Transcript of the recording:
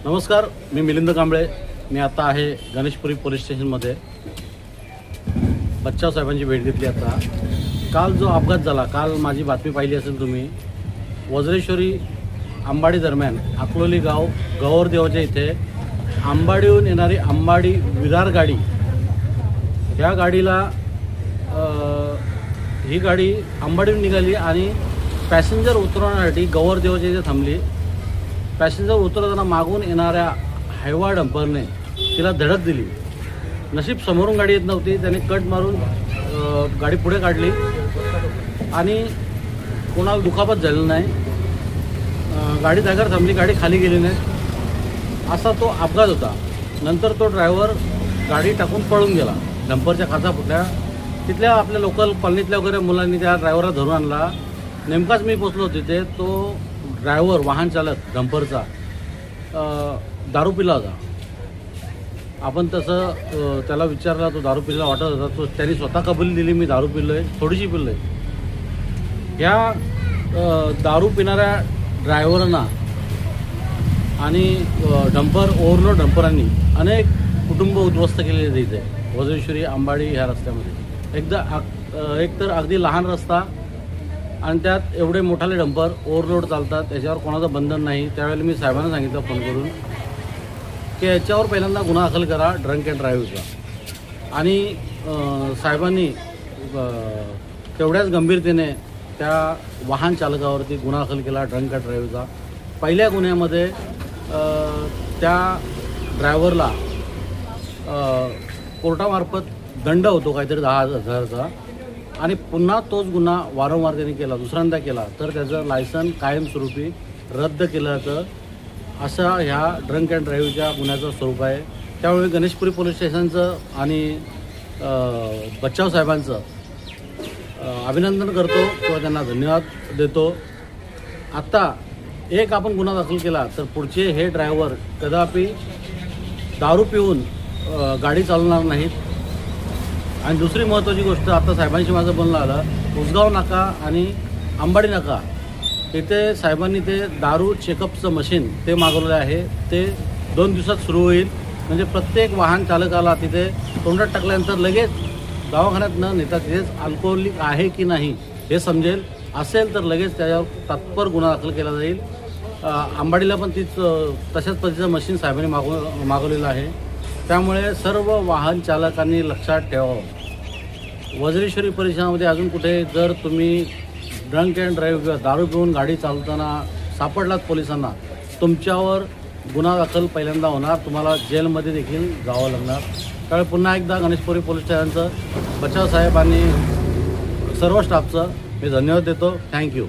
नमस्कार, मी मिलिंद कांबळे. मी आता आहे गणेशपुरी पोलीस स्टेशनमध्ये. बच्चाव साहेबांची भेट घेतली. आता काल जो अपघात झाला, काल माझी बातमी पाहिली असेल तुम्ही. वज्रेश्वरी आंबाडी दरम्यान अकलोली गाव गौरदेवाच्या इथे आंबाडीहून येणारी आंबाडी विरार गाडी, ह्या गाडीला ही गाडी आंबाडीहून निघाली आणि पॅसेंजर उतरवण्यासाठी गौरदेवाच्या इथे थांबली. पॅसेंजर उतरताना मागून येणाऱ्या हायवा डंपरने तिला धडक दिली. नशीब समोरून गाडी येत नव्हती, त्याने कट मारून गाडी पुढे काढली आणि कोणाला दुखापत झालेलं नाही. गाडी जागेवर थांबली, गाडी खाली गेली नाही. असा तो अपघात होता. नंतर तो ड्रायव्हर गाडी टाकून पळून गेला. डंपरच्या काचा फुटल्या. तिथल्या आपल्या लोकल कॉलनीतल्या वगैरे मुलांनी त्या ड्रायव्हरला धरून आणला. नेमकाच मी पोचलो तिथे. तो ड्रायव्हर, वाहन चालक डंपरचा, दारू पिला होता. आपण तसं त्याला विचारला, तो दारू पिला वाटत होता. तो त्यांनी स्वतः कबुली दिली, मी दारू पिलो आहे, थोडीशी पिलो आहे. ह्या दारू पिणाऱ्या ड्रायव्हरांना आणि डंपर ओव्हरलोड डंपरांनी अनेक कुटुंब उद्ध्वस्त केलेले इथे वज्रेश्वरी आंबाडी ह्या रस्त्यामध्ये. एकतर अगदी लहान रस्ता आणि त्यात एवढे मोठाले डंपर ओव्हरलोड चालतात, त्याच्यावर कोणाचं बंधन नाही. त्यावेळेला मी साहेबांना सांगितलं फोन करून की याच्यावर पहिल्यांदा गुन्हा दाखल करा ड्रंक अँड ड्राईव्हचा. आणि साहेबांनी तेवढ्याच गंभीरतेने त्या वाहन चालकावरती गुन्हा दाखल केला ड्रंक अँड ड्राईव्हचा. पहिल्या गुन्ह्यामध्ये त्या ड्रायव्हरला कोर्टामार्फत दंड होतो काहीतरी 10,000चा. आणि पुन्हा तोच गुन्हा वारंवार त्यांनी केला, दुसऱ्यांदा केला, तर त्याचं लायसन कायमस्वरूपी रद्द केलं जातं. असा ह्या ड्रंक अँड ड्राईव्हच्या गुन्ह्याचं स्वरूप आहे. त्यामुळे गणेशपुरी पोलीस स्टेशनचं आणि बच्चाव साहेबांचं अभिनंदन करतो किंवा त्यांना धन्यवाद देतो. आत्ता एक आपण गुन्हा दाखल केला तर पुढचे हे ड्रायव्हर कदापि दारू पिऊन गाडी चालवणार नाहीत. आणि दुसरी महत्त्वाची गोष्ट, आता साहेबांशी माझं बोलणं आलं, उसगाव नाका आणि आंबाडी नाका इथे साहेबांनी ते दारू चेकअपचं मशीन ते मागवलेलं आहे. ते 2 दिवसात सुरू होईल. म्हणजे प्रत्येक वाहन चालकाला तिथे तोंडात टाकल्यानंतर लगेच दवाखान्यात न नेता तिथेच अल्कोहोलिक आहे की नाही हे समजेल. असेल तर लगेच त्याच्यावर तात्पर गुन्हा दाखल केला जाईल. आंबाडीला पण तशाच पद्धतीचं मशीन साहेबांनी मागवलेलं आहे. त्यामुळे सर्व वाहन चालकांनी लक्षात ठेवावं, वज्रेश्वरी परिसरामध्ये अजून कुठे जर तुम्ही ड्रंक अँड ड्राईव्ह किंवा दारू पिऊन गाडी चालवताना सापडलात पोलिसांना, तुमच्यावर गुन्हा दाखल पहिल्यांदा होणार, तुम्हाला जेलमध्ये देखील जावं लागणार. त्यामुळे पुन्हा एकदा गणेशपुरी पोलीस स्टेशनचं, बच्चाव साहेब आणि सर्व स्टाफचं मी धन्यवाद देतो. थँक्यू.